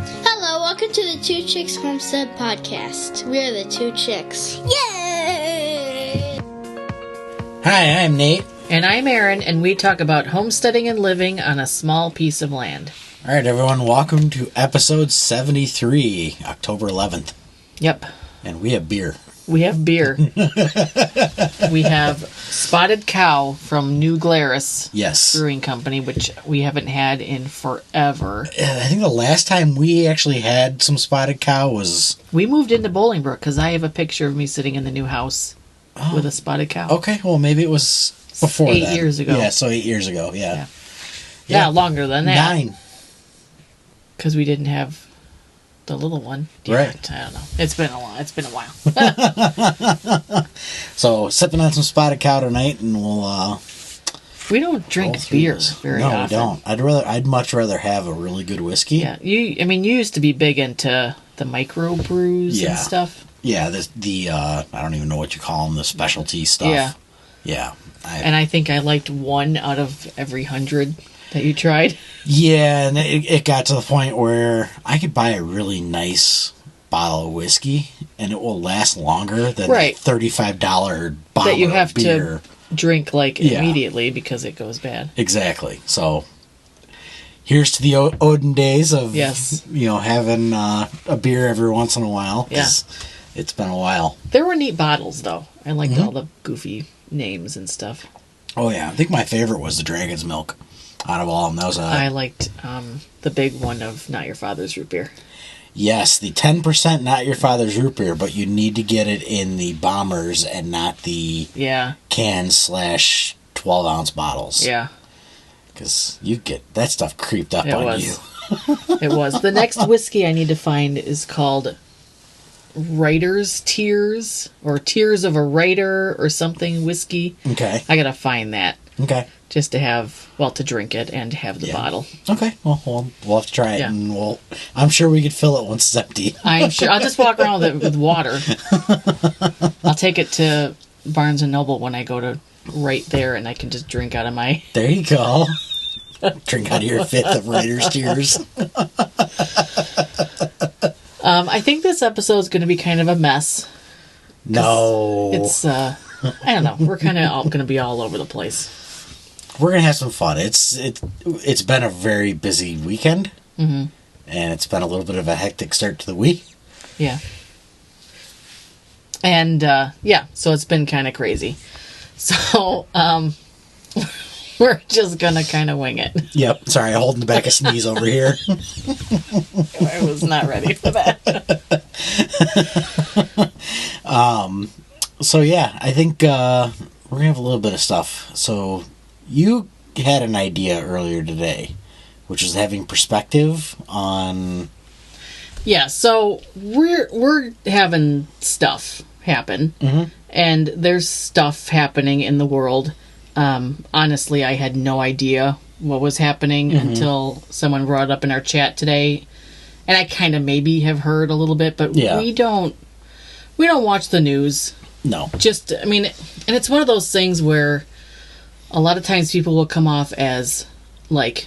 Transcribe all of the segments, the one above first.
Hello, welcome to the Two Chicks Homestead podcast. We are the two chicks. Yay! Hi, I'm Nate. And I'm Erin, and we talk about homesteading and living on a small piece of land. All right, everyone, welcome to episode 73, October 11th. Yep. And we have beer. We have beer. We have Spotted Cow from New Glarus Brewing Company, which we haven't had in forever. I think the last time we actually had some Spotted Cow was... We moved into Bolingbrook because I have a picture of me sitting in the new house with a Spotted Cow. Okay, well, maybe it was before 8 years ago. Yeah, so 8 years ago, yeah. Yeah, longer than that. 9. Because we didn't have the little one. Right. I don't know. It's been a while. So, sipping on some Spotted Cow tonight, and we'll... we don't drink beer very often. No, we don't. I'd much rather have a really good whiskey. Yeah, you used to be big into the micro brews and stuff. Yeah, the I don't even know what you call them, the specialty stuff. Yeah. Yeah. And I think I liked 1 out of every 100 that you tried. Yeah, and it got to the point where I could buy a really nice bottle of whiskey, and it will last longer than a $35 bottle that you have of beer. to drink immediately because it goes bad. Exactly. So here's to the olden days of having a beer every once in a while. Yeah. It's been a while. There were neat bottles, though. I liked all the goofy names and stuff. Oh, yeah. I think my favorite was the Dragon's Milk out of all of them. I liked the big one of Not Your Father's Root Beer. Yes, the 10% Not Your Father's Root Beer, but you need to get it in the bombers and not the can/12-ounce bottles. Yeah. Because you get that stuff creeped up on you. It was. The next whiskey I need to find is called Writer's Tears, or Tears of a Writer, or something whiskey. Okay. I gotta find that. Okay. Just to have, to drink it and have the bottle. Okay. Well, we'll have to try it, and I'm sure we could fill it once it's empty. I'm sure. I'll just walk around with it with water. I'll take it to Barnes & Noble when I go to right there, and I can just drink out of my... There you go. Drink out of your 5th of Writer's Tears. I think this episode is going to be kind of a mess. No. It's, I don't know. We're kind of going to be all over the place. We're going to have some fun. It's been a very busy weekend. Mm-hmm. And it's been a little bit of a hectic start to the week. Yeah. And, so it's been kind of crazy. So, we're just going to kind of wing it. Yep. Sorry, I'm holding back a sneeze over here. I was not ready for that. So, yeah, I think we're going to have a little bit of stuff. So, you had an idea earlier today, which is having perspective on... Yeah, so we're having stuff happen. Mm-hmm. And there's stuff happening in the world. Honestly, I had no idea what was happening until someone brought it up in our chat today. And I kind of maybe have heard a little bit, but we don't watch the news. No. And it's one of those things where a lot of times people will come off as like,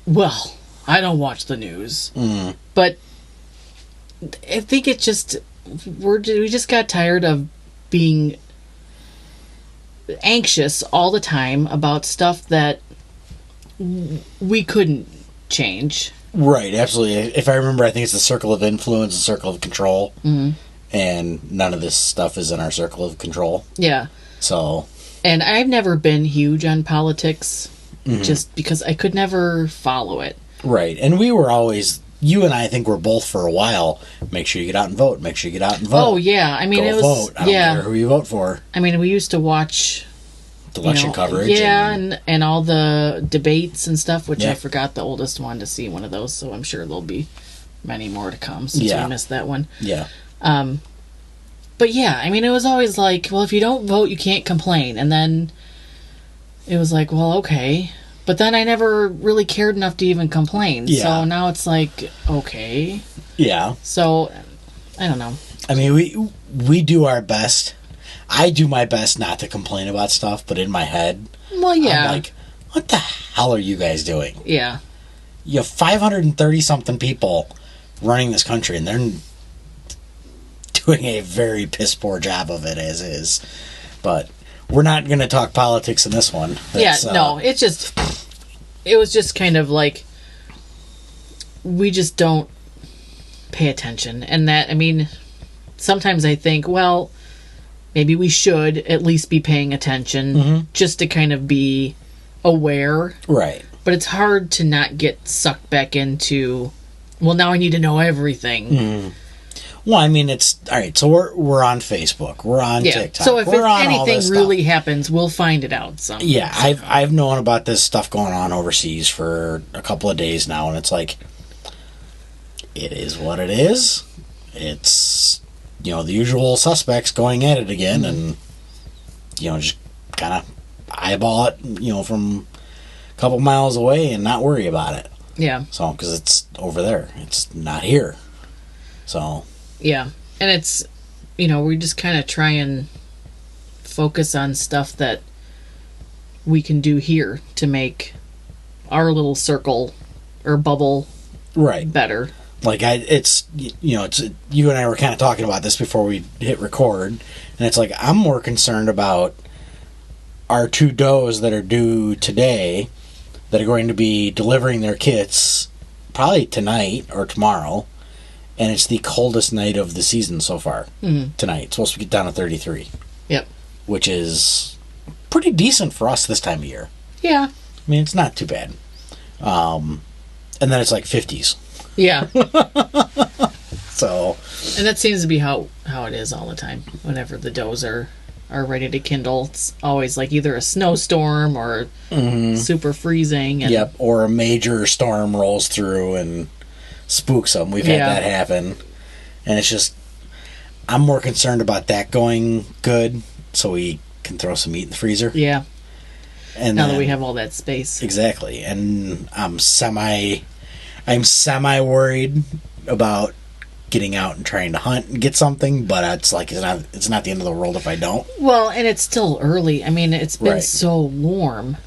well, I don't watch the news. Mm. But I think it just, we just got tired of being anxious all the time about stuff that we couldn't change. Right, absolutely. If I remember, I think it's the circle of influence, the circle of control. Mm-hmm. And none of this stuff is in our circle of control. Yeah. So. And I've never been huge on politics, just because I could never follow it. Right. And we were always, you and I think we're both for a while, make sure you get out and vote, make sure you get out and vote. Oh, yeah. I mean, it was, vote. I don't care who you vote for. I mean, we used to watch the election coverage. Yeah, and all the debates and stuff, which I forgot the oldest one to see one of those, so I'm sure there'll be many more to come since we missed that one. Yeah. But yeah, I mean, it was always like, well, if you don't vote, you can't complain. And then it was like, well, okay. But then I never really cared enough to even complain. Yeah. So now it's like, okay. Yeah. So, I don't know. I mean, we do our best. I do my best not to complain about stuff, but in my head, I'm like, what the hell are you guys doing? Yeah. You have 530-something people running this country, and they're doing a very piss poor job of it as is. But we're not going to talk politics in this one. No, it was just kind of like, we just don't pay attention. And that, I mean, sometimes I think, well, maybe we should at least be paying attention just to kind of be aware. Right. But it's hard to not get sucked back into, well, now I need to know everything. Mm-hmm. Well, I mean, it's all right. So we're on Facebook, we're on TikTok. So if we're on anything really happens, we'll find it out somehow. Yeah, I've known about this stuff going on overseas for a couple of days now, and it's like, it is what it is. It's, the usual suspects going at it again, and just kind of eyeball it, from a couple miles away and not worry about it. Yeah. So because it's over there, it's not here. So. Yeah, and it's, we just kind of try and focus on stuff that we can do here to make our little circle or bubble better. Like, it's you and I were kind of talking about this before we hit record, and it's like, I'm more concerned about our 2 does that are due today that are going to be delivering their kits probably tonight or tomorrow. And it's the coldest night of the season so far. Tonight. It's supposed to get down to 33. Yep. Which is pretty decent for us this time of year. Yeah. I mean, it's not too bad. And then it's like 50s. Yeah. So. And that seems to be how it is all the time. Whenever the does are ready to kindle, it's always like either a snowstorm or super freezing. And or a major storm rolls through and spooks them. We've had that happen, and it's just, I'm more concerned about that going good so we can throw some meat in the freezer. Yeah. And now that we have all that space. Exactly. And I'm semi worried about getting out and trying to hunt and get something, but it's like, it's not the end of the world if I don't. Well, and it's still early. I mean, it's been so warm.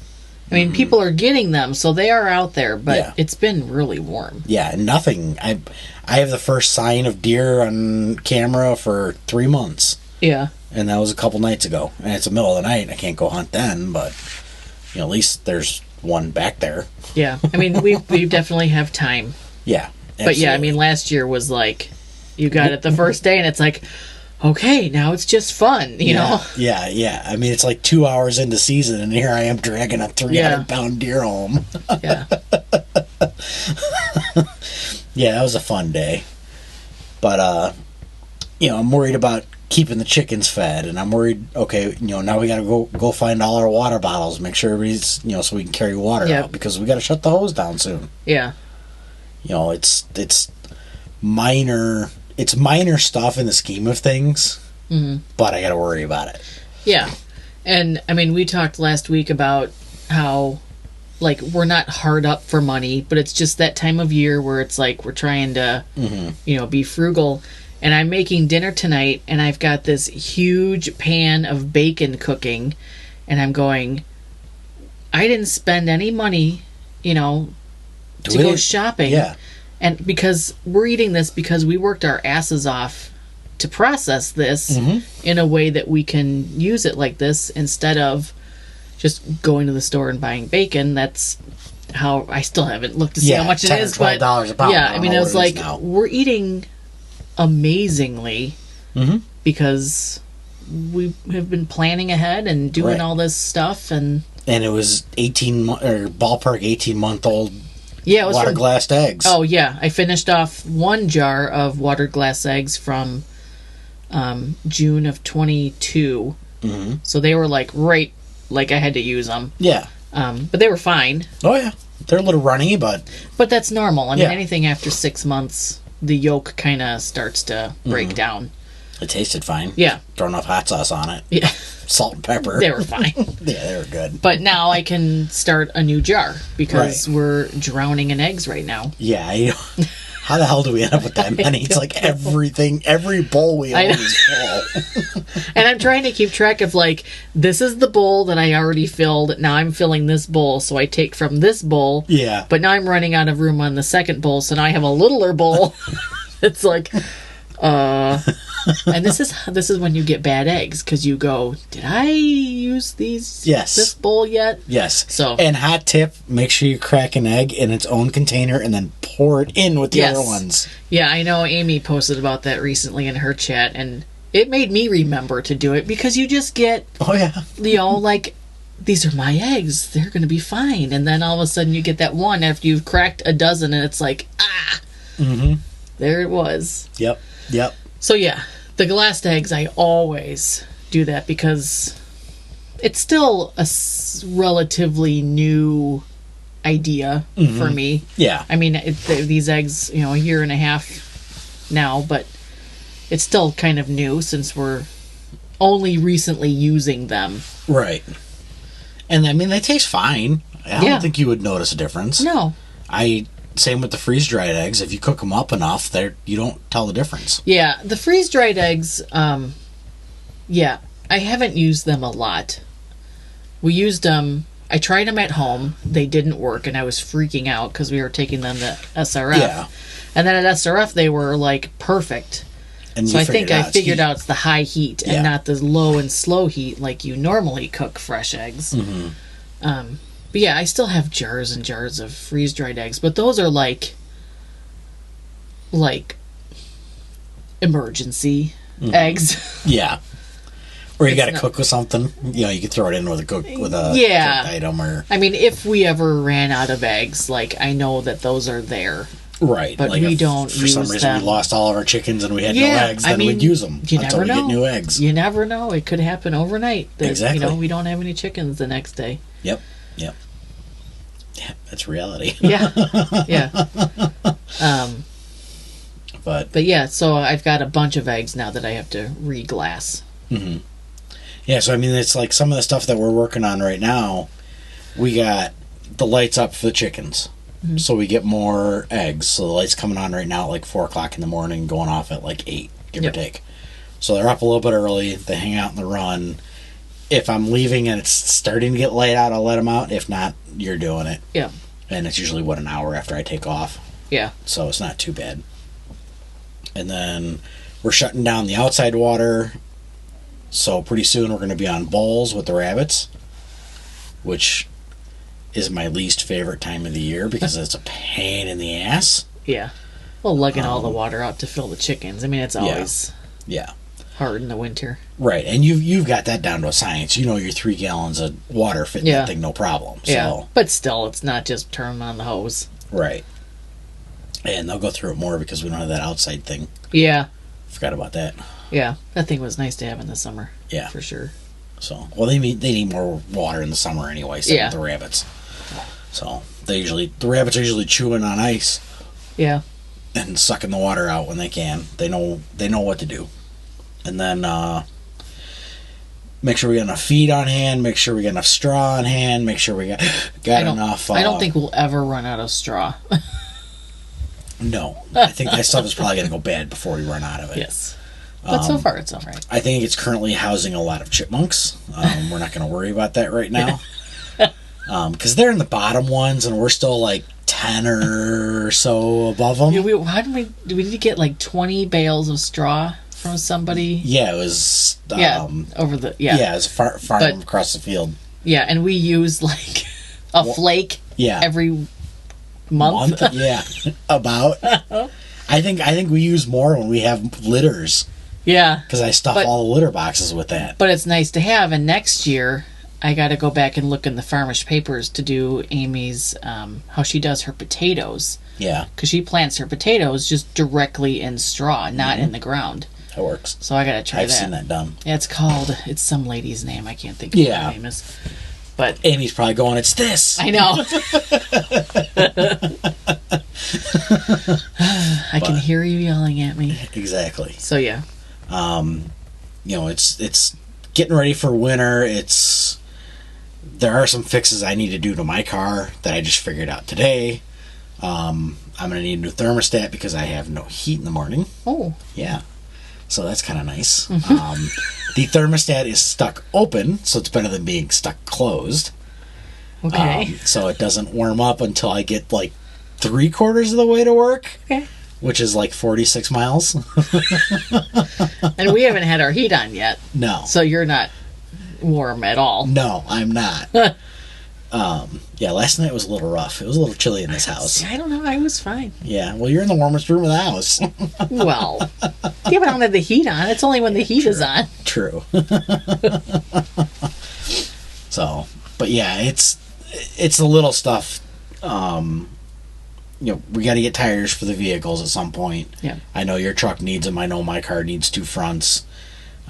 I mean, people are getting them, so they are out there, but it's been really warm. Yeah, nothing. I have the first sign of deer on camera for 3 months. Yeah. And that was a couple nights ago. And it's the middle of the night. I can't go hunt then, but at least there's one back there. Yeah. I mean, we definitely have time. Yeah. Absolutely. But yeah, I mean, last year was like, you got it the first day, and it's like, okay, now it's just fun, you know? Yeah. I mean, it's like 2 hours into season, and here I am dragging a 300-pound deer home. Yeah. Yeah, that was a fun day. But, I'm worried about keeping the chickens fed, and I'm worried, now we got to go find all our water bottles, make sure everybody's, so we can carry water out, because we got to shut the hose down soon. Yeah. It's minor... It's minor stuff in the scheme of things, but I got to worry about it. Yeah. And, I mean, we talked last week about how, like, we're not hard up for money, but it's just that time of year where it's like we're trying to, be frugal. And I'm making dinner tonight, and I've got this huge pan of bacon cooking, and I'm going, I didn't spend any money, to go shopping. Yeah. And because we're eating this because we worked our asses off to process this in a way that we can use it like this instead of just going to the store and buying bacon. That's how I still haven't looked to see how much it is. But $12 a pound. Yeah, I mean, it was like, we're eating amazingly because we have been planning ahead and doing all this stuff. And it was 18-month-old water glassed eggs. Oh, yeah. I finished off 1 jar of water glass eggs from June of 22. So they were like I had to use them. Yeah. But they were fine. Oh, yeah. They're a little runny, but that's normal. I mean, anything after 6 months, the yolk kind of starts to break down. It tasted fine. Yeah. Throw enough hot sauce on it. Yeah. Salt and pepper. They were fine. Yeah, they were good. But now I can start a new jar because we're drowning in eggs right now. Yeah. how the hell do we end up with that many? It's like everything, every bowl we own is full. And I'm trying to keep track of, like, this is the bowl that I already filled. Now I'm filling this bowl, so I take from this bowl. Yeah. But now I'm running out of room on the second bowl, so now I have a littler bowl. It's like, and this is when you get bad eggs, because you go, did I use this bowl yet? Yes. So, and hot tip, make sure you crack an egg in its own container and then pour it in with the other ones. Yeah, I know Amy posted about that recently in her chat, and it made me remember to do it, because you just get, like, these are my eggs, they're going to be fine. And then all of a sudden you get that one after you've cracked a dozen, and it's like, there it was. Yep. So yeah, the glassed eggs, I always do that because it's still a relatively new idea for me. Yeah. I mean, these eggs, a year and a half now, but it's still kind of new since we're only recently using them. Right. And I mean, they taste fine. I don't think you would notice a difference. No. Same with the freeze-dried eggs. If you cook them up enough, you don't tell the difference. Yeah, the freeze-dried eggs, I haven't used them a lot. We used them, I tried them at home. They didn't work, and I was freaking out because we were taking them to SRF. Yeah. And then at SRF, they were, like, perfect. And so I figured out it's the high heat and not the low and slow heat like you normally cook fresh eggs. But yeah, I still have jars and jars of freeze-dried eggs, but those are like emergency eggs. Yeah. Or you got to cook with something. You could throw it in with a cooked item. Or I mean, if we ever ran out of eggs, like, I know that those are there. Right. But like we don't use them. For some reason we lost all of our chickens and we had no eggs, then we'd use them until we get new eggs. You never know. It could happen overnight. That, exactly. We don't have any chickens the next day. Yep. Yeah, that's reality. Yeah. But yeah, so I've got a bunch of eggs now that I have to re-glass. Mm-hmm. Yeah, so I mean, it's like some of the stuff that we're working on right now, we got the lights up for the chickens. Mm-hmm. So we get more eggs. So the light's coming on right now at like 4 o'clock in the morning, going off at like 8, give or take. So they're up a little bit early. They hang out in the run. If I'm leaving and it's starting to get light out, I'll let them out. If not, you're doing it. Yeah. And it's usually, an hour after I take off. Yeah. So it's not too bad. And then we're shutting down the outside water. So pretty soon we're going to be on bowls with the rabbits, which is my least favorite time of the year because it's a pain in the ass. Yeah. Well, lugging all the water out to fill the chickens. I mean, it's always hard in the winter. Right. And you've got that down to a science. Your 3 gallons of water fit in that thing, no problem. Yeah. So. But still, it's not just turning on the hose. Right. And they'll go through it more because we don't have that outside thing. Yeah. Forgot about that. Yeah. That thing was nice to have in the summer. Yeah. For sure. So, well, they need more water in the summer anyway, so with the rabbits. So, the rabbits are usually chewing on ice. Yeah. And sucking the water out when they can. They know what to do. And then make sure we got enough feed on hand, make sure we got enough straw on hand, make sure we got enough... I don't think we'll ever run out of straw. No. I think that stuff is probably going to go bad before we run out of it. Yes. But so far, it's all right. I think it's currently housing a lot of chipmunks. We're not going to worry about that right now. Because they're in the bottom ones, and we're still like 10 or so above them. Do we need to get like 20 bales of straw from somebody? Yeah, it was... over the... Yeah, it was a farm across the field. Yeah, and we use like a flake every month. Yeah, about. I think we use more when we have litters. Yeah. Because I stuff all the litter boxes with that. But it's nice to have, and next year I got to go back and look in the farmer's papers to do Amy's, how she does her potatoes. Yeah. Because she plants her potatoes just directly in straw, not in the ground. That works. So I got to try I've seen that done. Yeah, it's some lady's name. I can't think of what her name is. But Amy's probably going, it's this. I know. I can hear you yelling at me. Exactly. So yeah. It's getting ready for winter. There are some fixes I need to do to my car that I just figured out today. I I'm going to need a new thermostat because I have no heat in the morning. Oh. Yeah. So that's kind of nice. The thermostat is stuck open, so it's better than being stuck closed. Okay. So it doesn't warm up until I get like 3/4 of the way to work. Okay. Which is like 46 miles. And we haven't had our heat on yet. No. So you're not warm at all. No, I'm not. Yeah, last night was a little rough. It was a little chilly in this house. I don't know. I was fine. Yeah, well, you're in the warmest room of the house. Well, yeah, but I don't have the heat on. It's only when the heat is on. True. So, but yeah, it's the little stuff. We got to get tires for the vehicles at some point. Yeah. I know your truck needs them. I know my car needs 2 fronts.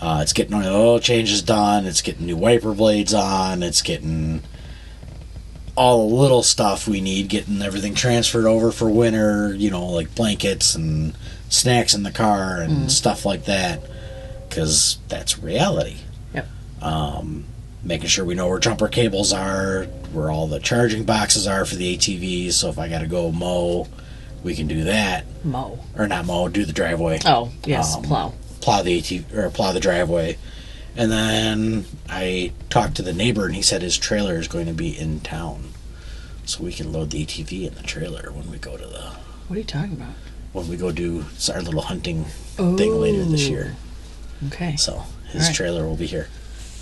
It's getting oil changes done. It's getting new wiper blades on. It's getting all the little stuff we need, getting everything transferred over for winter, like blankets and snacks in the car and stuff like that, because that's reality. Yep. Making sure we know where jumper cables are, where all the charging boxes are for the ATVs, so if I got to go mow, we can do that. Mow. Or not mow, do the driveway. Oh, yes, plow. Plow the plow the driveway. And then I talked to the neighbor, and he said his trailer is going to be in town. So we can load the ATV in the trailer when we go to the... What are you talking about? When we go do our little hunting thing later this year. Okay. So his trailer will be here.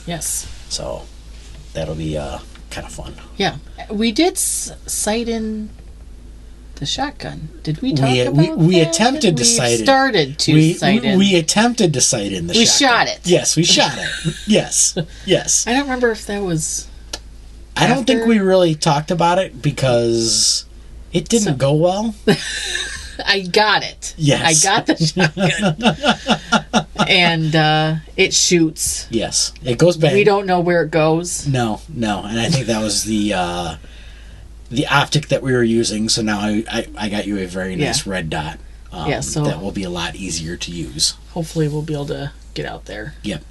Yes. So that'll be kind of fun. Yeah. We did sight in the shotgun. Did we talk about we that? attempted to sight it. We started to sight in. We attempted to sight in the shotgun. We shot it. Yes, we shot it. Yes. I don't remember if that was... I don't think we really talked about it because it didn't go well. I got it. Yes. I got the shotgun. And it shoots. Yes. It goes bang. We don't know where it goes. No. And I think that was the optic that we were using. So now I got you a very nice red dot. So that will be a lot easier to use. Hopefully we'll be able to get out there. Yep.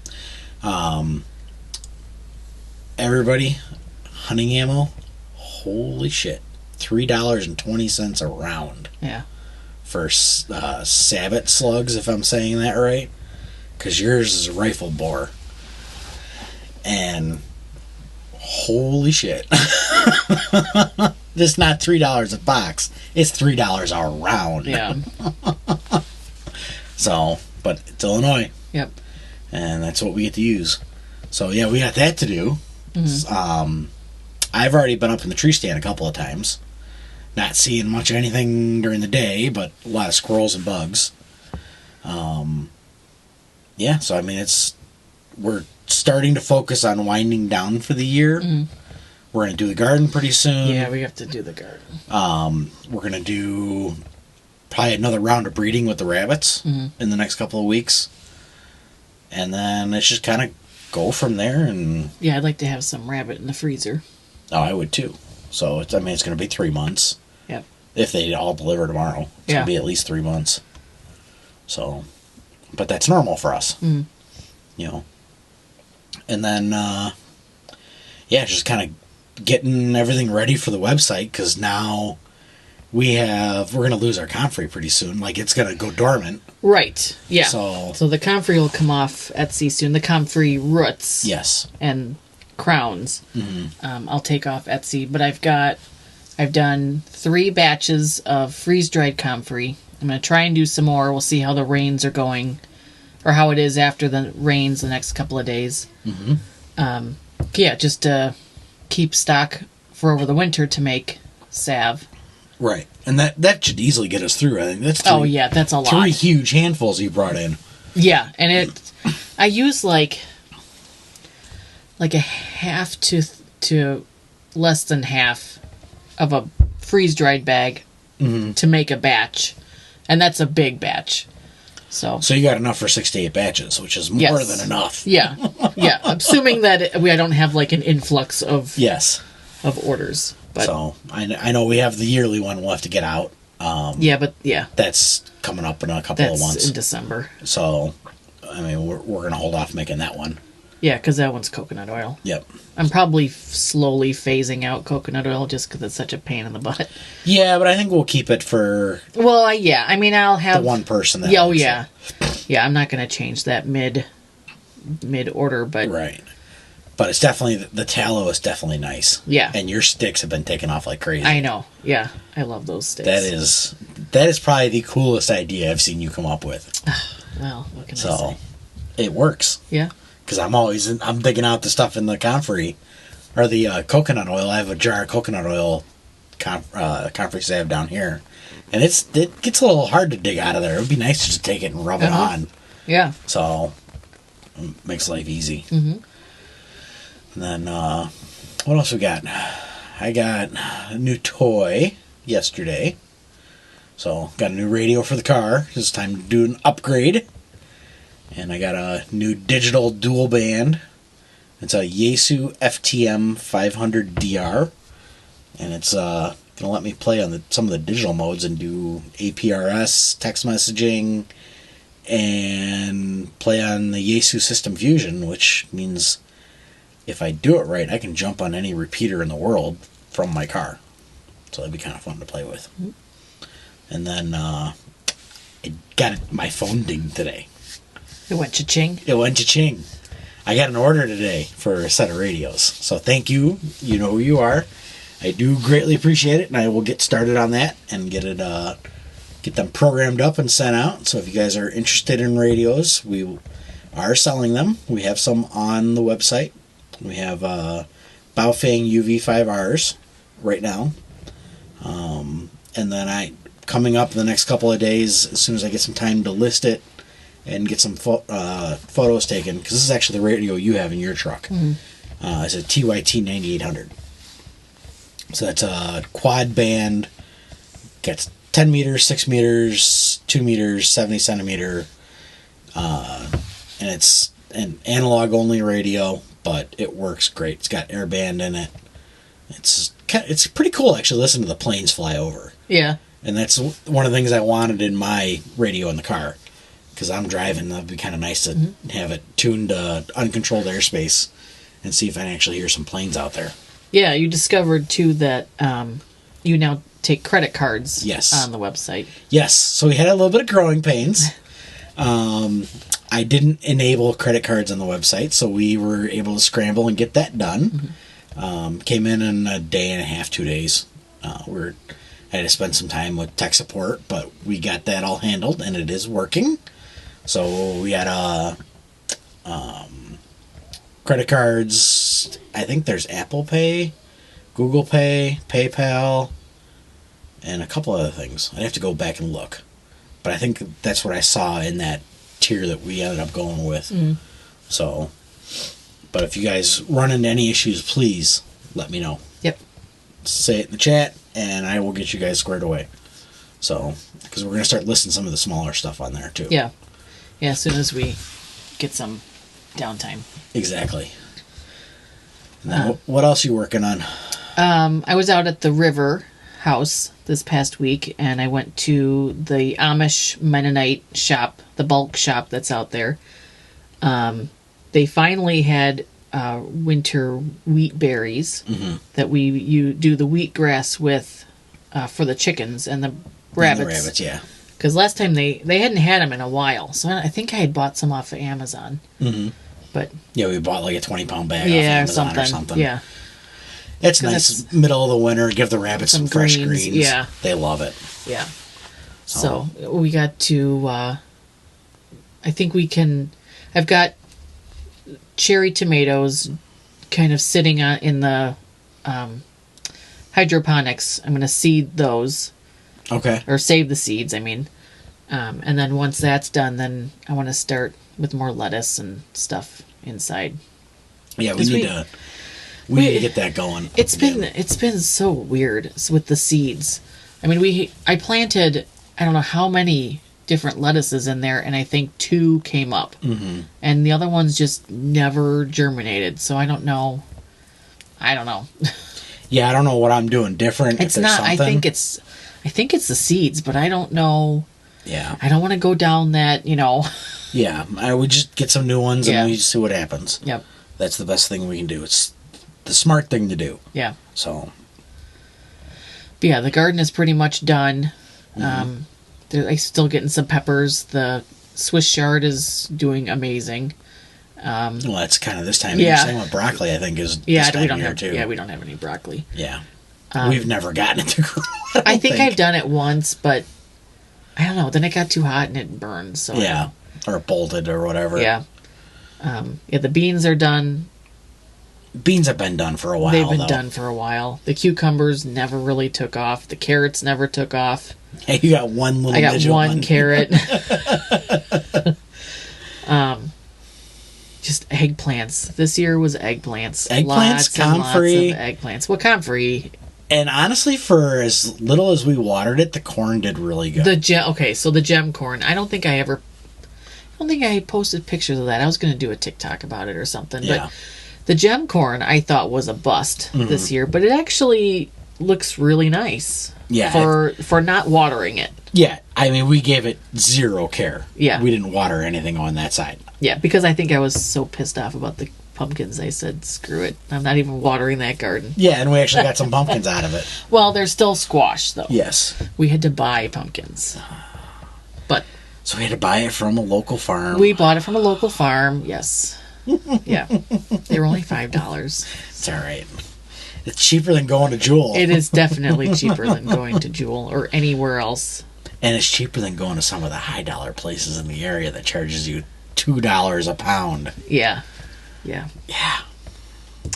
Everybody, hunting ammo, holy shit. $3.20 a round. Yeah. For Sabot slugs, if I'm saying that right. Because yours is a rifle bore. And holy shit. It's not $3 a box. It's $3 a round. Yeah. So, but it's Illinois. Yep. And that's what we get to use. So, yeah, we got that to do. Mm-hmm. I've already been up in the tree stand a couple of times. Not seeing much of anything during the day, but a lot of squirrels and bugs. Yeah, so I mean, we're starting to focus on winding down for the year. Mm. We're going to do the garden pretty soon. Yeah, we have to do the garden. We're going to do probably another round of breeding with the rabbits in the next couple of weeks. And then it's just kind of go from there. And yeah, I'd like to have some rabbit in the freezer. Oh, I would too. So, it's going to be 3 months. Yep. If they all deliver tomorrow. It's going to be at least 3 months. So, but that's normal for us. Mm. And then, just kind of getting everything ready for the website, because now we're going to lose our Comfrey pretty soon. Like, it's going to go dormant. Right. Yeah. So the Comfrey will come off Etsy soon. The Comfrey roots. Yes. And crowns. Mm-hmm. I'll take off Etsy, but I've done 3 batches of freeze-dried comfrey. I'm going to try and do some more. We'll see how the rains are going, or how it is after the rains the next couple of days. Mm-hmm. Just to keep stock for over the winter to make salve. Right, and that should easily get us through. I think that's that's a lot. 3 huge handfuls you brought in. Yeah, and I use like a half to less than half of a freeze-dried bag to make a batch. And that's a big batch. So you got enough for 6 to 8 batches, which is more than enough. Yeah. Yeah. Assuming that I don't have like an influx of orders. But so I know we have the yearly one we'll have to get out. That's coming up in a couple of months. In December. So, I mean, we're going to hold off making that one. Yeah, because that one's coconut oil. Yep. I'm probably slowly phasing out coconut oil just because it's such a pain in the butt. Yeah, but I think we'll keep it for... Well, yeah. I mean, I'll have... the one person that... Yeah, oh, yeah. Yeah, I'm not going to change that mid-order, but... Right. But it's definitely... The tallow is definitely nice. Yeah. And your sticks have been taken off like crazy. I know. Yeah. I love those sticks. That is probably the coolest idea I've seen you come up with. Well, what can I say? It works. Yeah. Because I'm digging out the stuff in the comfrey, or the coconut oil. I have a jar of coconut oil comfrey I have down here, and it gets a little hard to dig out of there. It would be nice to just take it and rub it on. Yeah. So it makes life easy. Mm-hmm. And then what else we got? I got a new toy yesterday. So got a new radio for the car. It's time to do an upgrade. And I got a new digital dual band. It's a Yaesu FTM 500DR. And it's going to let me play on some of the digital modes and do APRS, text messaging, and play on the Yaesu System Fusion, which means if I do it right, I can jump on any repeater in the world from my car. So that'd be kind of fun to play with. Mm-hmm. And then I got my phone dinged today. It went cha-ching? It went cha-ching. I got an order today for a set of radios. So thank you. You know who you are. I do greatly appreciate it, and I will get started on that and get them programmed up and sent out. So if you guys are interested in radios, we are selling them. We have some on the website. We have Baofeng UV5Rs right now. And then coming up in the next couple of days, as soon as I get some time to list it and get some photos taken, because this is actually the radio you have in your truck. Mm-hmm. It's a TYT 9800. So that's a quad band. Gets 10 meters, 6 meters, 2 meters, 70 centimeter. And it's an analog only radio, but it works great. It's got airband in it. It's pretty cool actually listen to the planes fly over. Yeah. And that's one of the things I wanted in my radio in the car. Because I'm driving, that'd be kind of nice to have it tuned to uncontrolled airspace and see if I can actually hear some planes out there. Yeah, you discovered too that you now take credit cards on the website. Yes, so we had a little bit of growing pains. I didn't enable credit cards on the website, so we were able to scramble and get that done. Mm-hmm. Came in a day and a half, 2 days. I had to spend some time with tech support, but we got that all handled, and it is working. So we had credit cards. I think there's Apple Pay, Google Pay, PayPal, and a couple other things. I'd have to go back and look. But I think that's what I saw in that tier that we ended up going with. Mm. So, but if you guys run into any issues, please let me know. Yep. Say it in the chat, and I will get you guys squared away. So, because we're going to start listing some of the smaller stuff on there, too. Yeah. Yeah, as soon as we get some downtime. Exactly. And then what else are you working on? I was out at the River House this past week, and I went to the Amish Mennonite shop, the bulk shop that's out there. They finally had winter wheat berries that you do the wheatgrass with for the chickens and the rabbits. And the rabbits, yeah. Because last time they hadn't had them in a while, so I think I had bought some off of Amazon. Mm-hmm. But yeah, we bought like a 20-pound bag off Amazon or something. Yeah, it's nice. Middle of the winter, give the rabbits some fresh greens. Yeah, they love it. Yeah. So we got to. I think we can. I've got cherry tomatoes, kind of sitting in the hydroponics. I'm going to seed those. Okay. Or save the seeds, I mean. And then once that's done, then I want to start with more lettuce and stuff inside. Yeah, we need to get that going. It's been so weird with the seeds. I mean, I planted I don't know how many different lettuces in there, and I think 2 came up. Mm-hmm. And the other ones just never germinated. So I don't know. Yeah, I don't know what I'm doing different. It's not. I think it's the seeds, but I don't know. Yeah. I don't want to go down that, Yeah, I would just get some new ones and we just see what happens. Yep. That's the best thing we can do. It's the smart thing to do. Yeah. So. But yeah, the garden is pretty much done. I'm still getting some peppers. The Swiss chard is doing amazing. Well, that's kind of this time. Yeah. Same with broccoli, I think, is yeah, this time we don't of year, have too. Yeah, we don't have any broccoli. Yeah. We've never gotten it to grow. I think I've done it once, but I don't know. Then it got too hot and it burned. So yeah, or bolted or whatever. Yeah. The beans are done. Beans have been done for a while. They've been done for a while. The cucumbers never really took off. The carrots never took off. Hey, you got one little. I got one carrot. Just eggplants. This year was eggplants. Eggplants, comfrey. Lots of eggplants. Well, comfrey. And honestly, for as little as we watered it, the corn did really good. So the gem corn. I don't think I posted pictures of that. I was going to do a TikTok about it or something. Yeah. But the gem corn I thought was a bust this year, but it actually looks really nice. Yeah. For not watering it. Yeah. I mean, we gave it zero care. Yeah. We didn't water anything on that side. Yeah, because I think I was so pissed off about the pumpkins. I said, screw it. I'm not even watering that garden. Yeah, and we actually got some pumpkins out of it. Well, they're still squash, though. Yes. We had to buy pumpkins. But so we had to buy it from a local farm. We bought it from a local farm, yes. Yeah. They were only $5. It's all right. It's cheaper than going to Jewel. It is definitely cheaper than going to Jewel or anywhere else. And it's cheaper than going to some of the high-dollar places in the area that charges you $2 a pound. Yeah. Yeah. Yeah.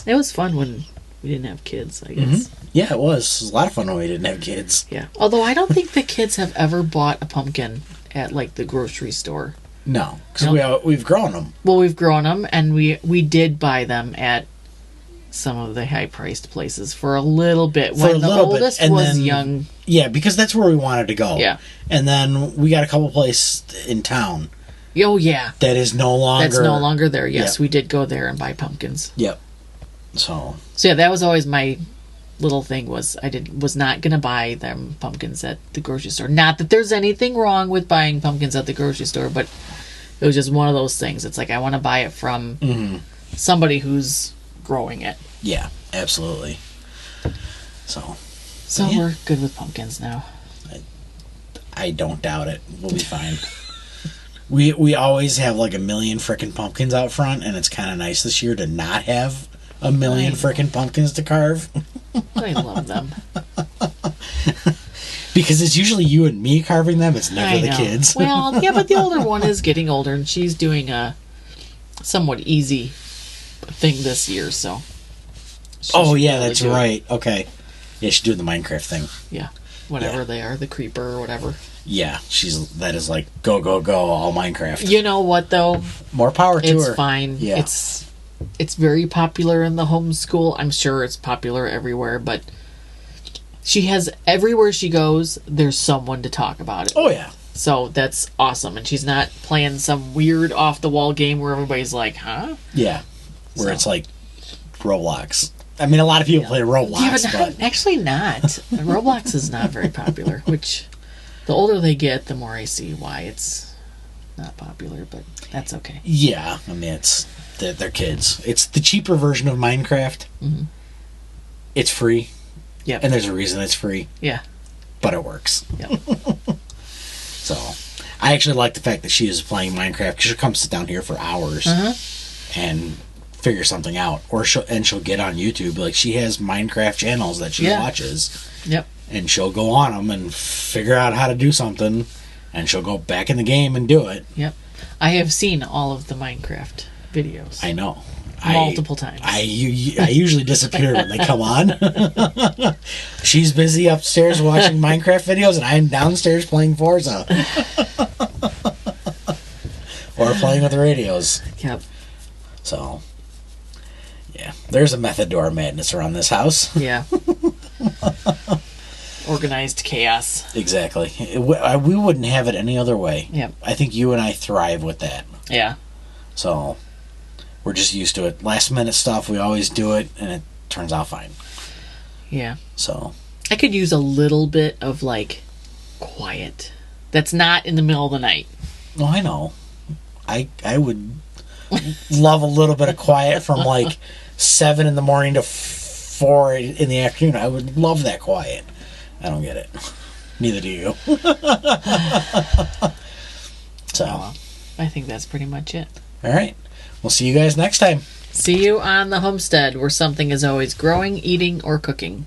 It was fun when we didn't have kids, I guess. Mm-hmm. Yeah, it was. It was a lot of fun when we didn't have kids. Yeah. Although I don't think the kids have ever bought a pumpkin at, like, the grocery store. No, because we've grown them. Well, we've grown them, and we did buy them at some of the high-priced places for a little bit. When the oldest was young. Yeah, because that's where we wanted to go. Yeah. And then we got a couple places in town. Oh, yeah. That is no longer... That's no longer there. Yes, Yep. we did go there and buy pumpkins. Yep. So yeah, that was always my little thing was was not going to buy them pumpkins at the grocery store. Not that there's anything wrong with buying pumpkins at the grocery store, but it was just one of those things. It's like I want to buy it from somebody who's growing it. Yeah, absolutely. So yeah. We're good with pumpkins now. I don't doubt it. We'll be fine. We always have like a million frickin' pumpkins out front, and it's kind of nice this year to not have a million frickin' pumpkins to carve. I love them. Because it's usually you and me carving them. It's never the kids. Well, yeah, but the older one is getting older, and she's doing a somewhat easy thing this year, so. Oh, yeah, that's right. Okay. Yeah, she's doing the Minecraft thing. Yeah. Whatever they are, the creeper or whatever. Yeah, that is like go, go, go, all Minecraft. You know what, though? More power to her. It's fine. Yeah. It's very popular in the homeschool. I'm sure it's popular everywhere, but she has, everywhere she goes, there's someone to talk about it. Oh, yeah. So that's awesome. And she's not playing some weird off-the-wall game where everybody's like, huh? Yeah. Where it's like Roblox. I mean, a lot of people play Roblox, yeah, but actually not. Roblox is not very popular, which the older they get, the more I see why it's not popular, but that's okay. Yeah, I mean, they're kids. It's the cheaper version of Minecraft. Mm-hmm. It's free. Yeah. And there's a reason it's free. Yeah. But it works. Yep. So, I actually like the fact that she is playing Minecraft because she'll come sit down here for hours and figure something out, or she'll get on YouTube. Like, she has Minecraft channels that she watches. Yep. And she'll go on them and figure out how to do something, and she'll go back in the game and do it. Yep. I have seen all of the Minecraft videos. I know. Multiple times. I usually disappear when they come on. She's busy upstairs watching Minecraft videos, and I'm downstairs playing Forza. Or playing with the radios. Yep. So, yeah. There's a method to our madness around this house. Yeah. Organized chaos. Exactly. We wouldn't have it any other way. Yep. I think you and I thrive with that. Yeah. So, we're just used to it. Last minute stuff, we always do it, and it turns out fine. Yeah. So. I could use a little bit of, like, quiet. That's not in the middle of the night. Oh, I know. I would love a little bit of quiet from like 7 in the morning to 4 in the afternoon. I would love that quiet. I don't get it. Neither do you. So, well, I think that's pretty much it. All right. We'll see you guys next time. See you on the homestead, where something is always growing, eating, or cooking.